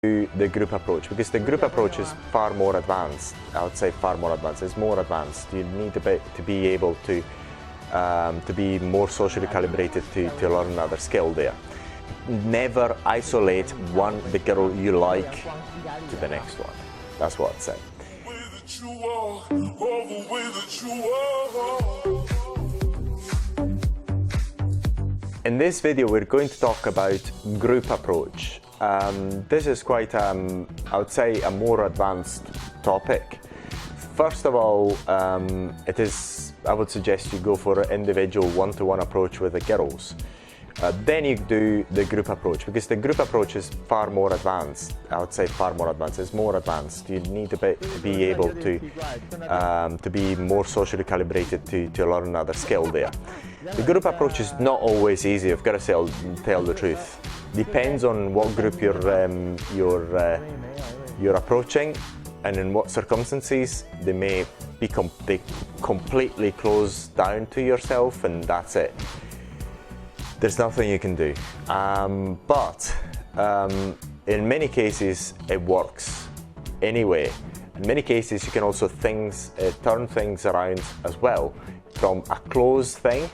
the group approach, because the group approach is far more advanced. I would say far more advanced. It's more advanced. You need to be able to be more socially calibrated to learn another skill there. Never isolate the girl you like to the next one. That's what I'd say. In this video, we're going to talk about group approach. This is quite, I would say, a more advanced topic. First of all, I would suggest you go for an individual one-to-one approach with the girls. Then you do the group approach, because the group approach is far more advanced. I would say far more advanced. It's more advanced. You need to be able to be more socially calibrated to learn another skill there. The group approach is not always easy. I've got to tell the truth. Depends on what group you're approaching, and in what circumstances. They may be completely closed down to yourself, and that's it. There's nothing you can do. But in many cases, it works anyway. In many cases, you can also turn things around as well, from a closed thing,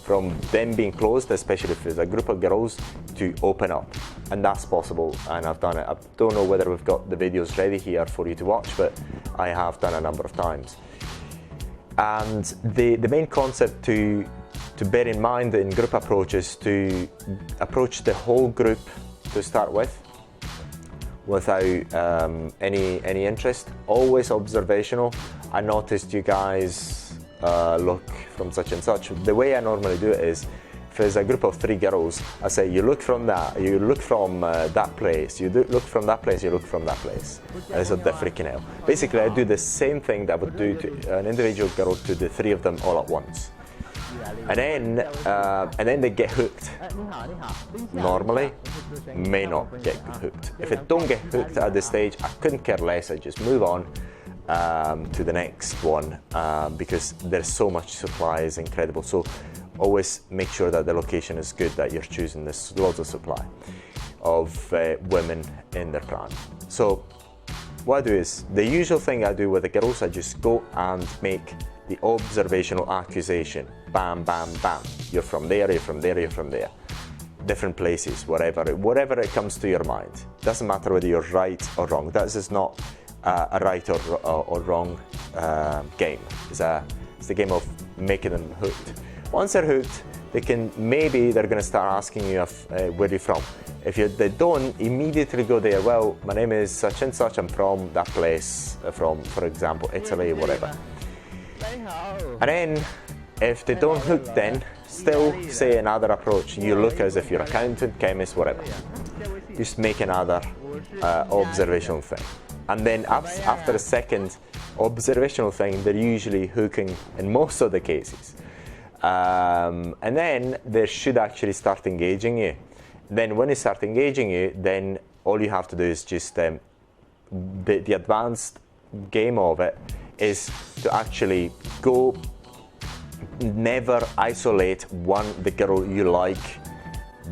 from them being closed, especially if there's a group of girls, to open up. And that's possible, and I've done it. I don't know whether we've got the videos ready here for you to watch, but I have done a number of times. And the main concept to bear in mind in group approach is to approach the whole group to start with, without any interest. Always observational. I noticed you guys look from such and such. The way I normally do it is, if there's a group of 3 girls, I say you look from that, you look from that place, look from that place, you look from that place. And it's what they're freaking out. Basically, I do the same thing that I would do to an individual girl, to the 3 of them all at once. And then they get hooked. Normally, may not get hooked. If it don't get hooked at this stage, I couldn't care less. I just move on to the next one, because there's so much supply, is incredible. So always make sure that the location is good that you're choosing. There's loads of supply of women in their clan. So what I do is, the usual thing I do with the girls, I just go and make the observational accusation. Bam, bam, bam. You're from there, you're from there, you're from there. Different places, whatever it comes to your mind. Doesn't matter whether you're right or wrong. That is not a right or wrong game. It's the game of making them hooked. Once they're hooked, they're going to start asking you where you're from. If they don't, immediately go there. Well, my name is such and such. I'm from that place, from, for example, Italy, whatever. And then, if they don't hook, then still say another approach. You look as if you're accountant, chemist, whatever. Just make another observational thing. And then after a second observational thing, they're usually hooking in most of the cases. And then they should actually start engaging you. Then when they start engaging you, then all you have to do is just, the advanced game of it is to actually go, never isolate the girl you like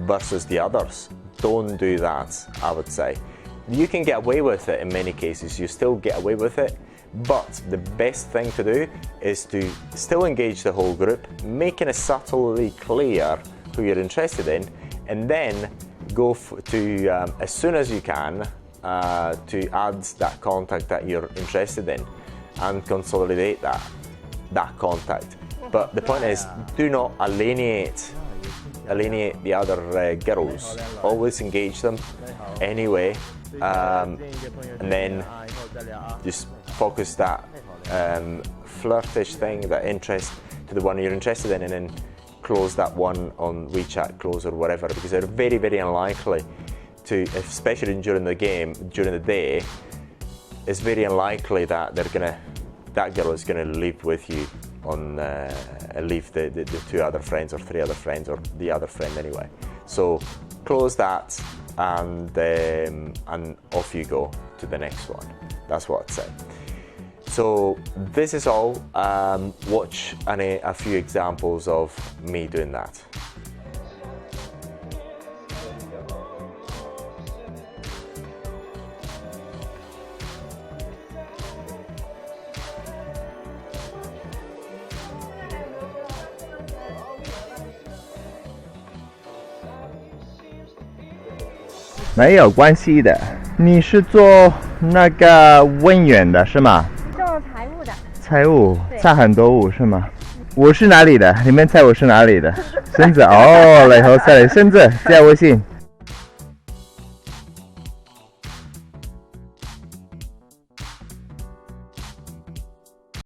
versus the others. Don't do that, I would say. You can get away with it in many cases, you still get away with it, but the best thing to do is to still engage the whole group, making it subtly clear who you're interested in, and then go to, as soon as you can, to add that contact that you're interested in, and consolidate that contact. But the point is, do not alienate the other girls. Always engage them anyway, and then just focus that flirtish thing, that interest, to the one you're interested in, and then close that one on WeChat Close or whatever, because they're very, very unlikely to, especially during the game, during the day, it's very unlikely that that girl is gonna leave with you leave the 2 other friends or 3 other friends, or the other friend anyway. So close that, and off you go to the next one. That's what I'd say. So this is all. Watch a few examples of me doing that. 没有关系的。你是做那个文员的是吗？做财务的。财务对差很多务是吗？我是哪里的？你们猜我是哪里的？深圳哦，雷猴赛，深圳加微信。